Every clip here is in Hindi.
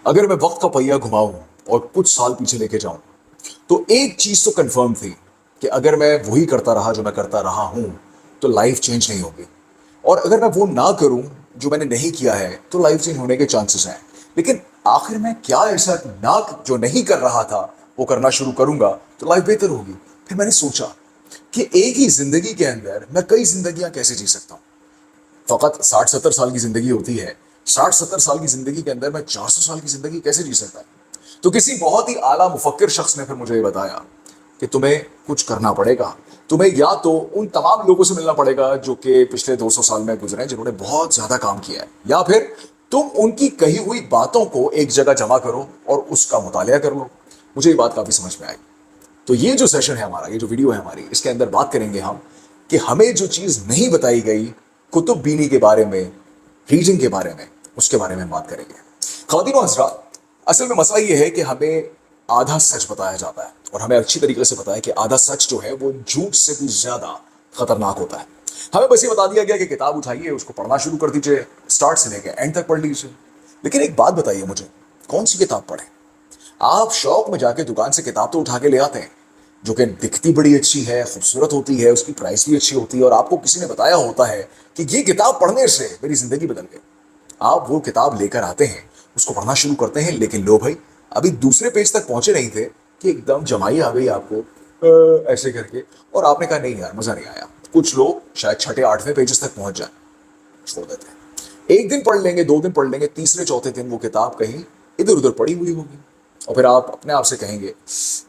अगर मैं वक्त का पहिया घुमाऊं और कुछ साल पीछे लेके जाऊं तो एक चीज तो कंफर्म थी कि अगर मैं वही करता रहा जो मैं करता रहा हूं तो लाइफ चेंज नहीं होगी। और अगर मैं वो ना करूं जो मैंने नहीं किया है तो लाइफ चेंज होने के चांसेस हैं। लेकिन आखिर मैं क्या ऐसा ना जो नहीं कर रहा था वो करना शुरू करूंगा तो लाइफ बेहतर होगी। फिर मैंने सोचा कि एक ही जिंदगी के अंदर मैं कई जिंदगियां कैसे जी सकता हूं। फकत 60-70 साल की जिंदगी होती है। 60-70 साल की जिंदगी के अंदर मैं 400 साल की जिंदगी कैसे जी सकता है। तो किसी बहुत ही आला मुफक्किर शख्स ने फिर मुझे ये बताया कि तुम्हें कुछ करना पड़ेगा। तुम्हें या तो उन तमाम लोगों से मिलना पड़ेगा जो कि पिछले 200 साल में गुजरे हैं, जिन्होंने बहुत ज्यादा काम किया है, या फिर तुम उनकी कही हुई बातों को एक जगह जमा करो और उसका मुतालिया कर लो। मुझे ये बात काफी समझ में आई। तो ये जो सेशन है हमारा, ये जो वीडियो है हमारी, इसके अंदर बात करेंगे हम कि हमें जो चीज नहीं बताई गई कुतुब बीनी के बारे में, रीडिंग के बारे में, उसके बारे में बात करेंगे। ख़वातीन और हज़रात, असल में मसला ये है कि हमें आधा सच बताया जाता है और हमें अच्छी तरीके से पता है कि आधा सच जो है वो झूठ से भी ज्यादा खतरनाक होता है। हमें बस ये बता दिया गया कि किताब उठाइए, उसको पढ़ना शुरू कर दीजिए, स्टार्ट से लेकर एंड तक पढ़ लीजिए। लेकिन एक बात बताइए मुझे, कौन सी किताब पढ़ें? आप शौक में जाके दुकान से किताब तो उठा के ले आते हैं जो कि दिखती बड़ी अच्छी है, खूबसूरत होती है, उसकी प्राइस भी अच्छी होती है और आपको किसी ने बताया होता है कि ये किताब पढ़ने से मेरी जिंदगी बदल गई। आप वो किताब लेकर आते हैं, उसको पढ़ना शुरू करते हैं, लेकिन लो भाई, अभी दूसरे पेज तक पहुंचे नहीं थे कि एकदम जमाई आ गई आपको ऐसे करके, और आपने कहा नहीं यार मजा नहीं आया। कुछ लोग शायद छठे आठवें पेजेस तक पहुंच जाए, छोड़ देते हैं। एक दिन पढ़ लेंगे, दो दिन पढ़ लेंगे, तीसरे चौथे दिन वो किताब कहीं इधर उधर पड़ी हुई होगी और फिर आप अपने आप से कहेंगे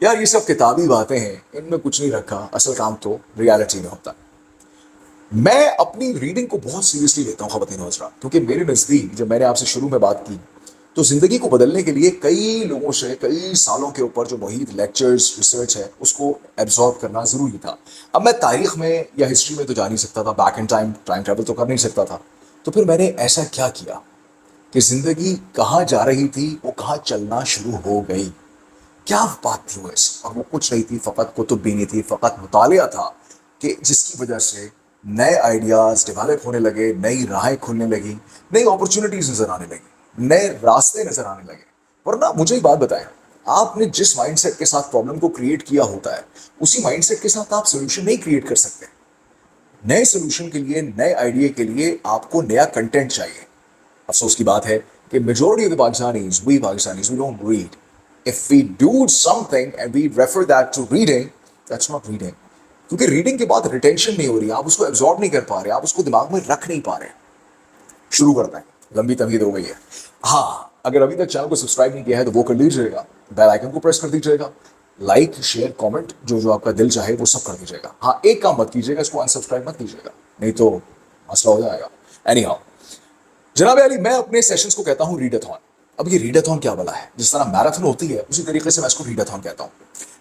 यार ये सब किताबी बातें हैं, इनमें कुछ नहीं रखा, असल काम तो रियलिटी में होता है। मैं अपनी रीडिंग को बहुत सीरियसली लेता हूँ ख़वातीन और हज़रात, क्योंकि मेरे नज़दीक जब मैंने आपसे शुरू में बात की तो ज़िंदगी को बदलने के लिए कई लोगों से कई सालों के ऊपर जो मुहित, लेक्चर्स, रिसर्च है, उसको एब्जॉर्ब करना ज़रूरी था। अब मैं तारीख में या हिस्ट्री में तो जा नहीं सकता था, back in time time travel तो कर नहीं सकता था। तो फिर मैंने ऐसा क्या किया कि ज़िंदगी कहाँ जा रही थी वो कहाँ चलना शुरू हो गई। क्या बात थी वो ऐसी, और वो कुछ नहीं थी, फ़कत कुतुब बीनी थी, फ़कत मुतालिया था कि जिसकी वजह से नए आइडियाज़ डेवलप होने लगे, नई राहें खुलने लगी, नई अपॉर्चुनिटीज़ नज़र आने लगी, नए रास्ते नज़र आने लगे। वरना मुझे एक बात बताएं, आपने जिस माइंडसेट के साथ प्रॉब्लम को क्रिएट किया होता है उसी माइंडसेट के साथ आप सोल्यूशन नहीं क्रिएट कर सकते। नए सोल्यूशन के लिए, नए आइडिया के लिए आपको नया कंटेंट चाहिए। अफसोस की बात है कि majority of the Pakistanis we don't read. If we do something and we refer that to reading, that's not reading. क्योंकि रीडिंग के बाद रिटेंशन नहीं हो रही, आप उसको एब्जॉर्ब नहीं कर पा रहे, आप उसको दिमाग में रख नहीं पा रहे। शुरू करते हैं, लंबी तमहीद हो गई है। हाँ, अगर अभी तक चैनल को सब्सक्राइब नहीं किया है तो वो कर लीजिएगा, बेल आइकन को प्रेस कर दीजिएगा, लाइक शेयर कमेंट जो जो आपका दिल चाहे वो सब कर दीजिएगा। हाँ, एक काम मत कीजिएगा, इसको अनसब्सक्राइब मत कीजिएगा, नहीं तो मसला हो जाएगा। एनी हाउ, जनाब अली, मैं अपने सेशंस को कहता हूं रीडाथॉन। अब ये रीडाथॉन क्या भला है? जिस तरह मैराथन होती है उसी तरीके से मैं इसको रीडाथॉन कहता हूं।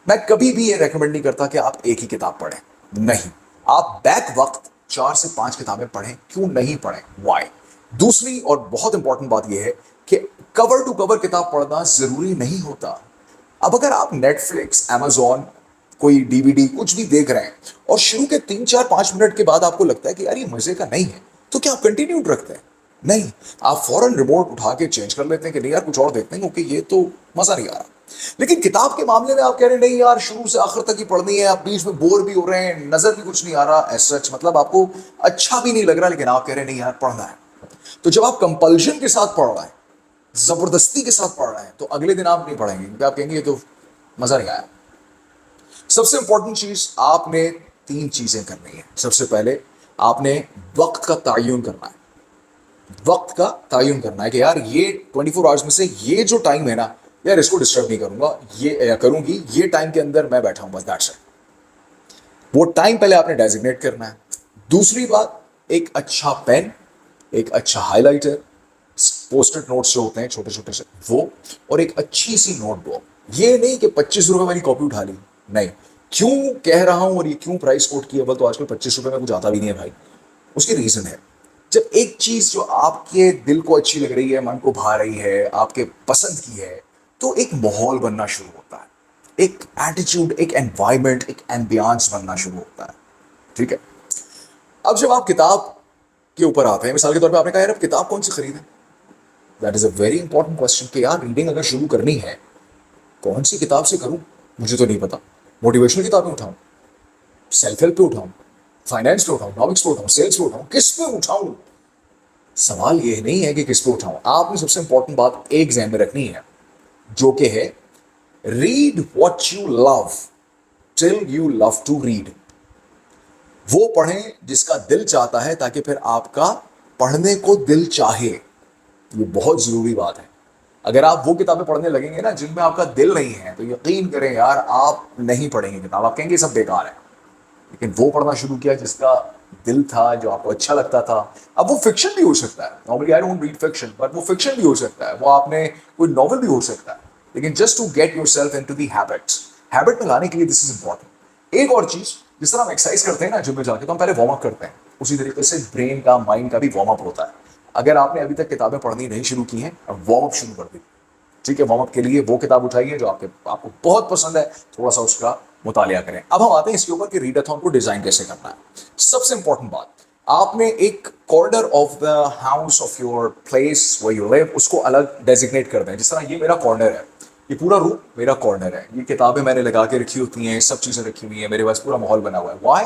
मैं कभी भी ये रेकमेंड नहीं करता कि आप एक ही किताब पढ़ें, नहीं। आप बैक वक्त 4 से 5 किताबें पढ़ें। क्यों नहीं पढ़ें? वाई? दूसरी और बहुत इंपॉर्टेंट बात यह है कि कवर टू कवर किताब पढ़ना जरूरी नहीं होता। अब अगर आप नेटफ्लिक्स, amazon, कोई डीवीडी कुछ भी देख रहे हैं और शुरू के 3 4 5 मिनट के बाद आपको लगता है कि यार ये मजे का नहीं है, तो क्या आप कंटिन्यू रखते हैं? नहीं, आप फौरन रिमोट उठा के चेंज कर लेते हैं कि नहीं यार कुछ और देखते हैं क्योंकि ये तो मजा नहीं आ रहा। लेकिन किताब के मामले में आप कह रहे हैं नहीं यार शुरू से आखिर तक ही पढ़नी है, आप बीच में बोर भी हो रहे हैं, नजर भी कुछ नहीं आ रहा, एज सच मतलब आपको अच्छा भी नहीं लग रहा, लेकिन आप कह रहे हैं नहीं यार पढ़ना है। तो जब आप कंपल्शन के साथ पढ़ रहे हैं, जबरदस्ती के साथ पढ़ रहे हैं, तो अगले दिन आप नहीं पढ़ेंगे क्योंकि आप कहेंगे ये तो मजा नहीं आया। सबसे इंपॉर्टेंट चीज, आपने 3 चीजें करनी है। सबसे पहले आपने वक्त का तयन करना है। वक्त का तयन करना है कि यार ये 24 आवर्स में से ये जो टाइम है ना, यार इसको डिस्टर्ब नहीं करूंगा, ये या करूंगी, ये टाइम के अंदर मैं बैठा हूं बस, दैट्स इट। वो टाइम पहले आपने डेजिग्नेट करना है। दूसरी बात, एक अच्छा पेन, एक अच्छा हाइलाइटर, पोस्टेड नोट्स जो होते हैं छोटे छोटे से वो, और एक अच्छी सी नोटबुक। ये नहीं कि 25 रुपए वाली कॉपी उठा ली, नहीं। क्यों कह रहा हूं और ये क्यों प्राइस कोट किया? बोल तो आजकल 25 रुपए में कुछ आता भी नहीं है भाई। उसकी रीजन है, जब एक चीज जो आपके दिल को अच्छी लग रही है, मन को भा रही है, आपके पसंद की है, तो एक माहौल बनना शुरू होता है, एक एटीट्यूड, एक एनवायरमेंट, एक एम्बियंस बनना शुरू होता है। ठीक है। अब जब आप किताब के ऊपर आते हैं, मिसाल के तौर पे आपने कहा यार अब किताब कौन सी खरीदें, that is a very important question कि यार रीडिंग अगर शुरू करनी है, कौन सी किताब से करूं? मुझे तो नहीं पता। मोटिवेशनल किताबें उठाऊं, सेल्फ हेल्प पे उठाऊं, फाइनेंस पे उठाऊं, इकोनॉमिक्स पे उठाऊं, सेल्स पे उठाऊं, किस पे उठाऊं? सवाल ये नहीं है कि किस पे उठाऊं। आपने सबसे इंपॉर्टेंट बात एक ध्यान में रखनी है, जो कि है read what you love till you love to read. वो पढ़ें जिसका दिल चाहता है, ताकि फिर आपका पढ़ने को दिल चाहे। ये बहुत जरूरी बात है। अगर आप वो किताबें पढ़ने लगेंगे ना जिनमें आपका दिल नहीं है, तो यकीन करें यार आप नहीं पढ़ेंगे किताब, आप कहेंगे सब बेकार है। लेकिन वो पढ़ना शुरू किया जिसका दिल था, जो आपको अच्छा लगता था। अब वो फिक्शन भी हो सकता है, normally I don't read fiction, but वो फिक्शन भी हो सकता है, वो आपने कोई नॉवल भी हो सकता है। लेकिन just to get yourself into the habits, habit में लाने के लिए दिस इज इंपॉर्टेंट। एक और चीज, जिस तरह हम एक्सरसाइज करते हैं ना जिम में जाके, तो हम पहले वार्म अप करते हैं, उसी तरीके से ब्रेन का, माइंड का भी वार्म अप होता है। अगर आपने अभी तक किताबें पढ़नी नहीं शुरू की हैं, अब वार्म अप शुरू कर दी। ठीक है, वार्म अप के लिए वो किताब उठाइए जो आपको बहुत पसंद है, थोड़ा सा उसका मुतालिया करें। अब हम आते हैं इसके ऊपर कि रीडाथॉन को डिजाइन कैसे करना है। सबसे इंपॉर्टेंट बात, आपने एक corner of the house of your place way you live उसको अलग डेजिग्नेट कर दें। जिस तरह ये मेरा कॉर्नर है, ये पूरा रूम मेरा कॉर्नर है, ये किताबें मैंने लगा के रखी होती हैं, सब चीजें रखी हुई हैं, मेरे पास पूरा माहौल बना हुआ है। Why?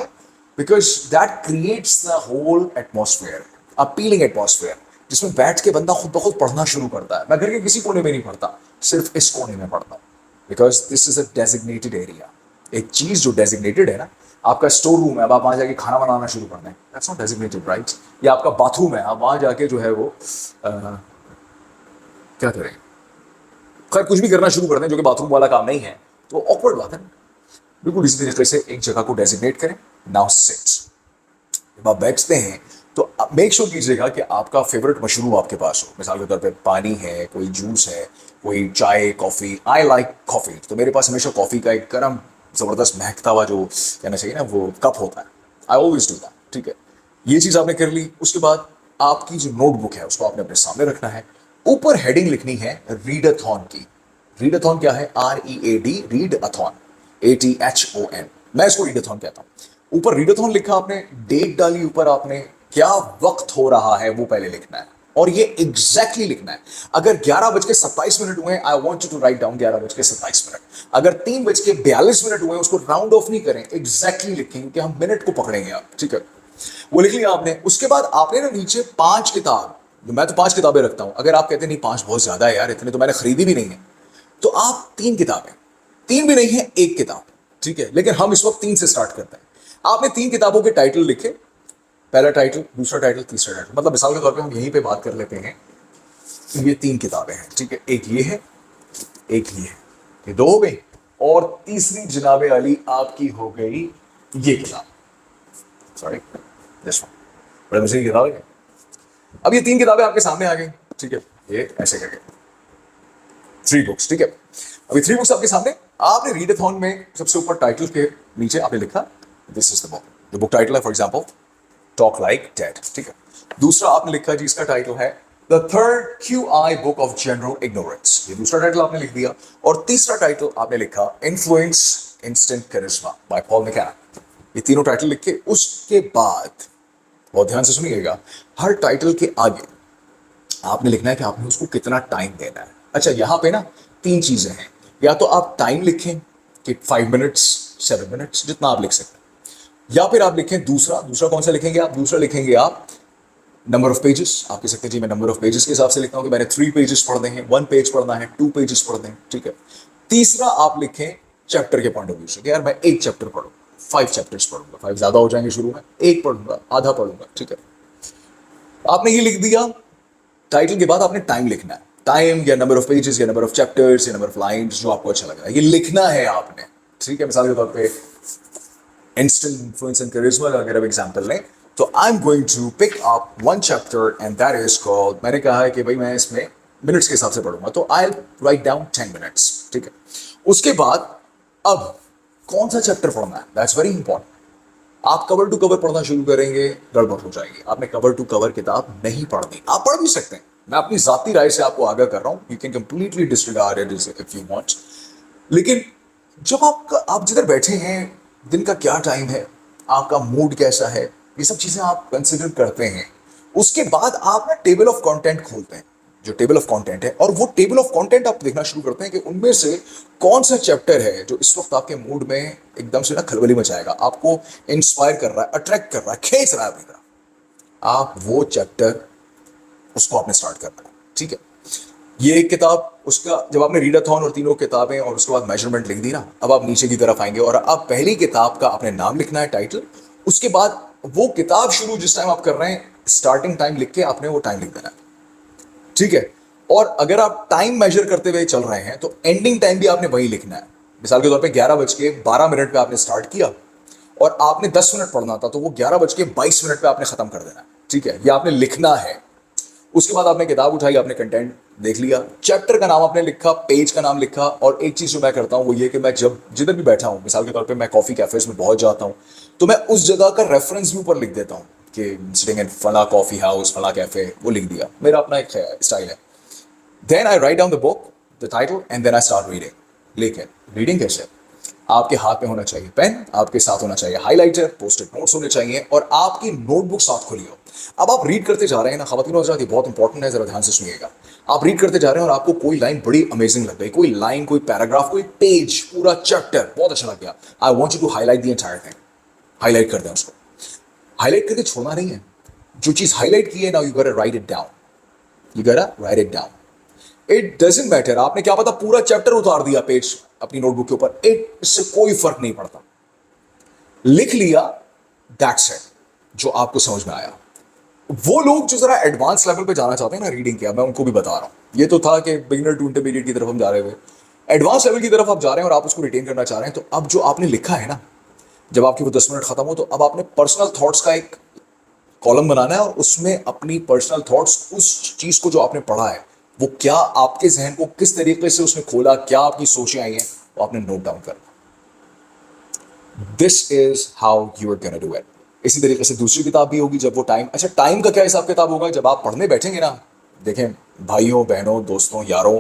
Because that creates the whole atmosphere, appealing atmosphere, जिसमें बैठ के बंदा खुद ब खुद पढ़ना शुरू करता है। मैं घर के किसी कोने में नहीं पढ़ता, सिर्फ इस कोने में पढ़ता हूँ, because this is a designated area. एक चीज जो डेजिग्नेटेड है ना, आपका स्टोर रूम है, अब आप वहां जाके खाना बनाना शुरू कर दें, दैट्स नॉट डेजिग्नेटेड, राइट? या आपका बाथरूम है, आप वहां जाके जो है वो क्या करें, खैर कुछ भी करना शुरू कर दें जो कि बाथरूम वाला काम नहीं है, तो ऑकवर्ड बात है। बिल्कुल इसी तरीके से एक जगह को डेजिग्नेट करें। नाउ सिट, जब आप बैठते हैं तो मेक श्योर कीजिएगा कि आपका फेवरेट मशरूब आपके पास हो। मिसाल के तौर पे पानी है, कोई जूस है, कोई चाय, कॉफी। आई लाइक कॉफी, तो मेरे पास हमेशा कॉफी का एक गर्म जबरदस्त महकता हुआ जो कहना चाहिए ना वो कप होता है। I always do that. ठीक है, ये चीज आपने कर ली। उसके बाद आपकी जो नोटबुक है उसको आपने अपने सामने रखना है। ऊपर हेडिंग लिखनी है रीडाथॉन की। रीडाथॉन क्या है? READ, read athon, ATHON। मैं इसको रीडाथॉन कहता हूं। ऊपर रीडाथॉन लिखा आपने, डेट डाली ऊपर आपने, क्या वक्त हो रहा है वो पहले लिखना है, और ये एग्जैक्टली लिखना है। अगर 11:27 हुए, I want you to write down 11:27। अगर 3:42 हुए, उसको राउंड ऑफ नहीं करें, एग्जैक्टली लिखें, क्योंकि हम मिनट को पकड़ेंगे आप। ठीक है, वो लिख लिया आपने। उसके बाद आपने ना नीचे 5 किताब, मैं तो 5 किताबें रखता हूं, अगर आप कहते नहीं 5 बहुत ज्यादा है यार, इतने तो मैंने खरीदी भी नहीं है, तो आप 3 किताबें, 3 भी नहीं है, एक किताब। ठीक है, लेकिन हम इस वक्त 3 से स्टार्ट करते हैं। आपने 3 किताबों के टाइटल लिखे, पहला टाइटल, दूसरा टाइटल, तीसरा टाइटल। मतलब मिसाल के तौर पे हम यहीं पे बात कर लेते हैं, ये 3 किताबें हैं। ठीक है, एक ये है, एक ये है, ये 2 हो गई, और तीसरी जनाबे अली आपकी हो गई ये किताब, सॉरी दिस वन। बड़े मजे की किताब है। अब ये 3 किताबें आपके सामने आ गई। ठीक है, ये ऐसे करके 3 बुक्स। ठीक है, अभी 3 बुक्स आपके सामने। आपने रीडाथॉन में सबसे ऊपर टाइटल के नीचे आपने लिखा this is the book. The book title है for example talk like dad. ठीक है, दूसरा आपने लिखा जी, इसका टाइटल है the third QI book of general ignorance. ये दूसरा टाइटल आपने लिख दिया। और तीसरा टाइटल आपने लिखा influence instant charisma by Paul McKenna. ये तीनों टाइटल लिख के उसके बाद बहुत ध्यान से सुनिएगा, हर टाइटल के आगे आपने लिखना है कि आपने उसको कितना टाइम देना है। अच्छा, यहां पे ना 3 चीजें हैं, या तो आप टाइम लिखें कि 5 मिनट्स, 7 मिनट्स, जितना आप लिख सकते हैं, या फिर आप लिखें दूसरा। दूसरा कौन सा लिखेंगे आप? दूसरा लिखेंगे आप नंबर ऑफ पेजेस। आप कह सकते हैं जी मैं नंबर ऑफ पेजेस के हिसाब से लिखता हूं कि मैंने 3 पेजेस पढ़ने हैं, 1 पेज पढ़ना है, 2 पेजेस पढ़ने हैं। ठीक है, तीसरा आप लिखें चैप्टर के पॉइंट ऑफ व्यू से कि यार मैं 1 चैप्टर पढ़ूंगा, 5 चैप्टर्स पढ़ूंगा, 5 ज्यादा हो जाएंगे शुरू में, 1 पढ़ूंगा, आधा पढ़ूंगा। ठीक है, आपने ये लिख दिया। टाइटल के बाद आपने टाइम लिखना है, टाइम या नंबर ऑफ पेजेस या नंबर ऑफ चैप्टर्स या नंबर ऑफ लाइंस, जो आपको अच्छा लग रहा है ये लिखना है आपने। ठीक है, मिसाल के तौर पे इंस्टेंट इन्फ्लुएंस एंड करिश्मा का अगर आप एग्जांपल लें, तो I am going to pick up 1 chapter and that is called, मैंने कहा है कि भाई मैं इसमें मिनट्स के हिसाब से पढ़ूंगा, तो आई राइट डाउन 10 मिनट्स। ठीक है, उसके बाद अब कौन सा चैप्टर पढ़ना है, दैट्स वेरी इंपॉर्टेंट। आप कवर टू कवर पढ़ना शुरू करेंगे, गड़बड़ हो जाएगी। आपने कवर टू कवर किताब नहीं पढ़नी। आप पढ़ भी सकते हैं, मैं अपनी जाती राय से आपको आगाह कर रहा हूं, you can completely disregard it if you want. लेकिन जब आप जिधर बैठे हैं, दिन का क्या टाइम है, आपका मूड कैसा है, ये सब चीजें आप कंसिडर करते हैं। उसके बाद आप ना टेबल ऑफ कंटेंट खोलते हैं। जो टेबल ऑफ कंटेंट है, और वो टेबल ऑफ कंटेंट आप देखना शुरू करते हैं कि उनमें से कौन सा चैप्टर है जो इस वक्त आपके मूड में एकदम से ना खलबली मचाएगा, आपको इंस्पायर कर रहा है, अट्रैक्ट कर रहा है, खींच रहा है अपनी तरफ। आप वो चैप्टर उसको आपने स्टार्ट करना है। ठीक है, ये एक किताब, उसका जब आपने रीडाथॉन और तीनों किताबें और उसके बाद मेजरमेंट लिख दी ना, अब आप नीचे की तरफ आएंगे और अब पहली किताब का आपने नाम लिखना है, टाइटल। उसके बाद वो किताब शुरू जिस टाइम आप कर रहे हैं, स्टार्टिंग टाइम लिख के आपने वो टाइम लिख देना है। ठीक है, और अगर आप टाइम मेजर करते हुए चल रहे हैं तो एंडिंग टाइम भी आपने वही लिखना है। मिसाल के तौर पे 11:12 पे आपने स्टार्ट किया और आपने 10 मिनट पढ़ना था, तो वो 11:22 पे आपने खत्म कर देना है। ठीक है, ये आपने लिखना है। उसके बाद आपने किताब उठाई, आपने कंटेंट देख लिया, चैप्टर का नाम आपने लिखा, पेज का नाम लिखा। और एक चीज जो मैं करता हूं वो ये कि मैं जब जिधर भी बैठा हूं, मिसाल के तौर पे मैं कॉफी कैफेज में बहुत जाता हूं, तो मैं उस जगह का रेफरेंस भी ऊपर लिख देता हूं कि सिटिंग इन फला कॉफी हाउस, फला कैफे, वो लिख दिया। मेरा अपना एक स्टाइल है। Then I write down the book, the title, and then I start reading. लेकिन रीडिंग कैसे? आपके हाथ में होना चाहिए पेन, आपके साथ होना चाहिए हाइलाइटर, पोस्टेड नोट्स होने चाहिए, और आपकी नोटबुक साथ खुली हो। अब आप रीड करते जा रहे हैं ना, खवातीन और हज़रात, ये बहुत इंपॉर्टेंट है, जरा ध्यान से सुनिएगा। आप रीड करते जा रहे हैं और आपको कोई लाइन बड़ी अमेजिंग लग गई, कोई लाइन, कोई पैराग्राफ, कोई पेज, पूरा चैप्टर बहुत अच्छा लग गया। I want you to highlight the entire thing. Highlight कर दें उसको। हाईलाइट करके छोड़ना नहीं है। जो चीज हाईलाइट की है, नाउ यू गोटा राइट इट डाउन। यू गोटा right it down. It doesn't matter आपने क्या पता पूरा चैप्टर उतार दिया पेज अपनी नोटबुक के ऊपर, इससे कोई फर्क नहीं पड़ता। लिख लिया, दैट्स इट। जो आपको समझ में आया। वो लोग जो जरा एडवांस लेवल पे जाना चाहते हैं ना रीडिंग के, मैं उनको भी बता रहा हूं। ये तो था कि बिगिनर टू इंटरमीडिएट की तरफ हम जा रहे हुए, एडवांस लेवल की तरफ आप जा रहे हैं और आप उसको रिटेन करना चाह रहे हैं। तो अब जो आपने लिखा है ना, जब आपकी वो 10 मिनट खत्म हो, तो अब आपने पर्सनल थॉट्स का एक कॉलम बनाना है और उसमें अपनी पर्सनल थॉट्स, उस चीज को जो आपने पढ़ा है, वो क्या आपके जहन को किस तरीके से उसने खोला, क्या आपकी सोचें आई हैं, वो आपने नोट डाउन करना। This is how you are gonna do it. इसी तरीके से दूसरी किताब भी होगी जब वो टाइम, अच्छा टाइम का क्या हिसाब किताब होगा जब आप पढ़ने बैठेंगे ना। देखें भाइयों बहनों दोस्तों यारों,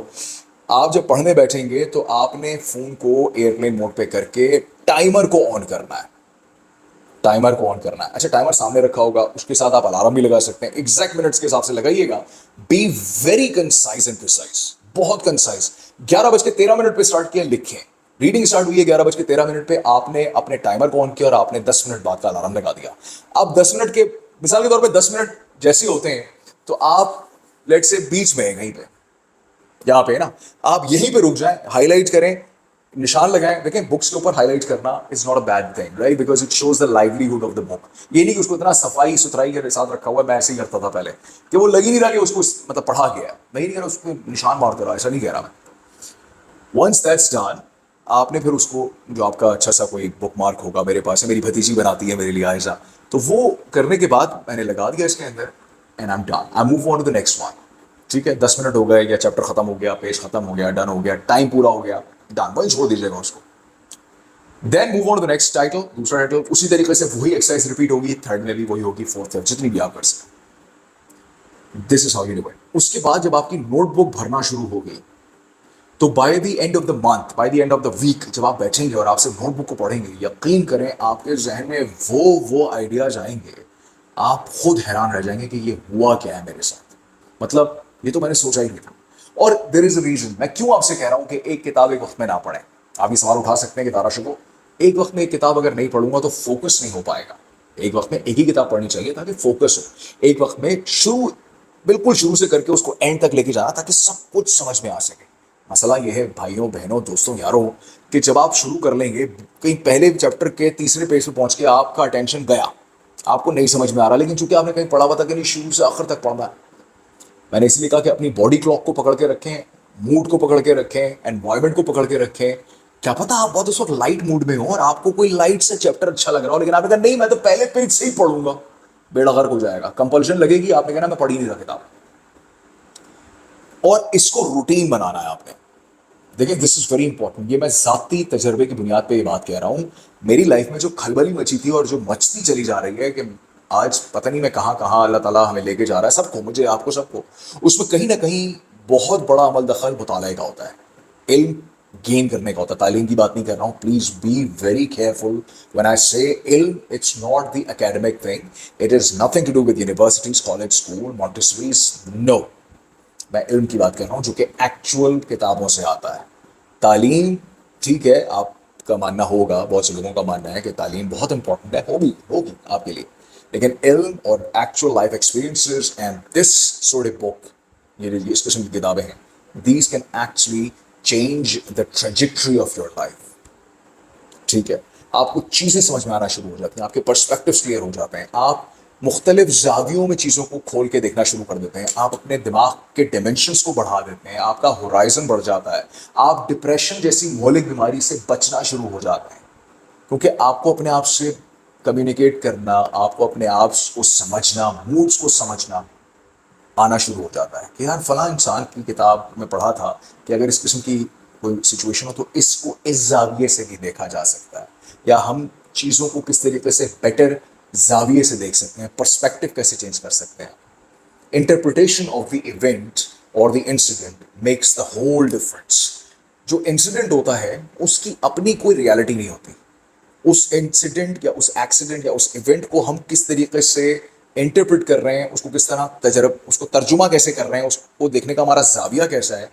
आप जब पढ़ने बैठेंगे तो आपने फोन को एयरप्लेन मोड पे करके टाइमर को ऑन करना है। टाइमर को ऑन करना है। अच्छा टाइमर सामने रखा होगा, उसके साथ आप अलार्म भी लगा सकते हैं, एग्जैक्ट मिनट्स के हिसाब से लगाइएगा। Be very concise and precise, बहुत कंसाइज। 11:13 पे स्टार्ट किया, लिखें। रीडिंग स्टार्ट हुई है 11:13 पे, आपने अपने टाइमर को ऑन किया और आपने 10 मिनट बाद का अलार्म लगा दिया। अब 10 मिनट के, मिसाल के तौर पे 10 मिनट जैसे होते हैं, तो आप लेट से बीच में है कहीं पे, यहाँ पे ना, आप यहीं पे रुक जाएं, हाईलाइट करें, निशान लगाएं। देखें बुक्स के ऊपर हाईलाइट करना is not a bad thing, right, because it shows the livelihood of the book. ये नहीं कि उसको इतना सफाई सुथराई के साथ रखा हुआ है, मैं ऐसे ही करता था पहले, कि वो लग ही नहीं रहा कि उसको मतलब पढ़ा गया है। मैं नहीं कह रहा उसको निशान मारते रहा, ऐसा नहीं कह रहा मैं। वंस दैट्स डन, आपने फिर उसको, जो आपका अच्छा सा कोई बुक मार्क होगा, मेरे पास है, मेरी भतीजी बनाती है मेरे लिए आयशा, तो वो करने के बाद मैंने लगा दिया इसके अंदर, and I am done, I move on to the next one. ठीक है, 10 मिनट हो गए या चैप्टर खत्म हो गया, पेज खत्म हो गया, डन हो गया, टाइम पूरा हो गया, डन, वही छोड़ दीजिएगा उसको। Then move on to the next title, दूसरा टाइटल। उसी तरीके से वही एक्सरसाइज रिपीट होगी, थर्ड में भी वही होगी, फोर्थ में, जितनी भी आप कर सकें। This is how you do it. उसके बाद जब आपकी नोटबुक भरना शुरू होगी, तो by the end of the month, by the end of the week, जब आप बैठेंगे और आपसे नोटबुक को पढ़ेंगे, यकीन करें आपके जहन में वो आइडियाज आएंगे, आप खुद हैरान रह जाएंगे कि ये हुआ क्या है मेरे साथ, मतलब ये तो मैंने सोचा ही नहीं था। और देयर इज अ रीजन, मैं क्यों आपसे कह रहा हूं कि एक किताब एक वक्त में ना पढ़ें। आप ये सवाल उठा सकते हैं कि तारा को एक वक्त में एक किताब अगर नहीं पढ़ूंगा तो फोकस नहीं हो पाएगा। एक वक्त में एक ही किताब पढ़नी चाहिए ताकि फोकस हो। एक वक्त में बिल्कुल शुरू से करके उसको एंड तक लेके जाना ताकि सब कुछ समझ में आ सके। मसला यह है भाइयों बहनों दोस्तों यारों, कि जब आप शुरू कर लेंगे, कहीं पहले चैप्टर के तीसरे पेज पे पहुंच के आपका अटेंशन गया, आपको नहीं समझ में आ रहा, लेकिन चूंकि आपने कहीं पढ़ा हुआ था कि नहीं शुरू से आखिर तक पढ़ना है। मैंने इसलिए कहा कि अपनी बॉडी क्लॉक को पकड़ के रखें, मूड को पकड़ के रखें, एनवायरमेंट को पकड़ के रखें। क्या पता आप बहुत उस वक्त लाइट मूड में हो और आपको कोई लाइट से चैप्टर अच्छा लग रहा हो, लेकिन आपने कहा नहीं मैं तो पहले पेज से ही पढ़ूंगा, बेड़ा गर्क हो जाएगा, कंपल्शन लगेगी, आपने कहना मैं पढ़ ही नहीं रहा किताब। और इसको रूटीन बनाना है आपने। देखिए दिस इज वेरी इंपॉर्टेंट, ये मैं जाती तजर्बे की बुनियाद पे ये बात कह रहा हूं। मेरी लाइफ में जो खलबली मची थी और जो मचती चली जा रही है कि आज पता नहीं मैं कहां कहां अल्लाह ताला हमें लेके जा रहा है, सबको, मुझे आपको सबको, उसमें कहीं ना कहीं बहुत बड़ा अमल दखल मुताले का होता है, इल्म गेन करने का होता है। तालीम की बात नहीं कर रहा हूं, please be very careful when I say इल्म, it's not the academic thing, it is nothing to do with universities, college, school, Montessoris, no, मैं इल्म की बात कर रहा हूँ जो कि एक्चुअल किताबों से आता है। तालीम, ठीक है, आपका मानना होगा, बहुत से लोगों का मानना है कि तालीम बहुत इंपॉर्टेंट है, होगी होगी आपके लिए, लेकिन इल्म और actual life experiences and this sort of book, ये जो इस किस्म की किताबें हैं, these can actually change the trajectory of your life. ठीक है, आपको चीज़ें समझ में आना शुरू हो जाती हैं, आपके पर्सपेक्टिव्स क्लियर हो जाते हैं, आप मुख्तलिफ जावियों में चीज़ों को खोल के देखना शुरू कर देते हैं, आप अपने दिमाग के डिमेंशंस को बढ़ा देते हैं, आपका होराइजन बढ़ जाता है, आप डिप्रेशन जैसी मौलिक बीमारी से बचना शुरू हो जाते हैं, क्योंकि आपको अपने आप से कम्युनिकेट करना, आपको अपने आप को समझना, मूड्स को समझना आना शुरू हो जाता है कि यार फला इंसान की किताब में पढ़ा था कि अगर इस किस्म की कोई सिचुएशन हो तो इसको इस जाविये से भी देखा जा सकता है, या हम चीज़ों को किस तरीके से बेटर जाविये से देख सकते हैं, पर्सपेक्टिव कैसे चेंज कर सकते हैं। इंटरप्रिटेशन ऑफ द इवेंट और the incident makes the whole difference. जो इंसिडेंट होता है उसकी अपनी कोई रियलिटी नहीं होती, उस इंसिडेंट या उस एक्सीडेंट या उस इवेंट को हम किस तरीके से इंटरप्रेट कर रहे हैं, उसको किस तरह उसको तर्जुमा कैसे कर रहे हैं, उसको देखने का हमारा जाविया कैसा है,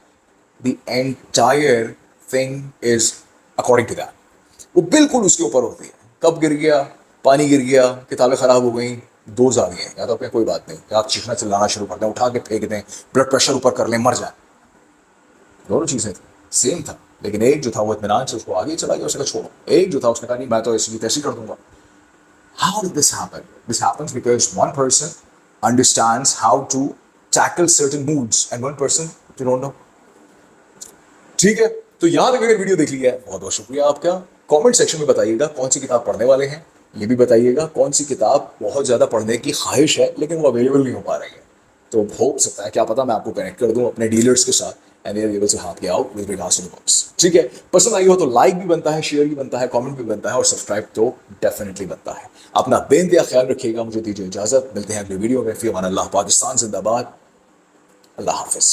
the entire thing is according to that. वो बिल्कुल उसके ऊपर होती है, कब गिर गया, पानी गिर गया, किताबें खराब हो गई, दो जाविये हैं, या तो अपने कोई बात नहीं, या आप चीखना चिल्लाना शुरू कर दें, उठा के फेंक दें, ब्लड प्रेशर ऊपर कर लें, मर जाए, दोनों चीज़ें थी, सेम था, लेकिन एक जो था वो इत्मीनान से उसको आगे चला गया, उसने कहा छोड़ो, एक जो था उसने कहा नहीं मैं तो ऐसी तैसी कर दूंगा। How did this happen? This happens because one person understands how to tackle certain moods and one person you don't know. ठीक है, तो यहाँ तक अगर वीडियो देख लिया है, बहुत बहुत शुक्रिया आपका। कमेंट सेक्शन में बताइएगा कौन सी किताब पढ़ने वाले हैं, ये भी बताइएगा कौन सी किताब बहुत ज़्यादा पढ़ने की ख्वाहिश है लेकिन वो अवेलेबल नहीं हो पा रही है, तो हो सकता है क्या पता मैं आपको कनेक्ट कर दूं अपने डीलर्स के साथ and they are able to help you out with regards to the books. ठीक है, पसंद आई हो तो लाइक भी बनता है, शेयर भी बनता है, कमेंट भी बनता है और सब्सक्राइब तो डेफिनेटली बनता है। अपना बेइंतहा ख्याल रखिएगा, मुझे दीजिए इजाजत, मिलते हैं अगले वीडियो में। फी अमान अल्लाह, पाकिस्तान जिंदाबाद, अल्लाह हाफिज़।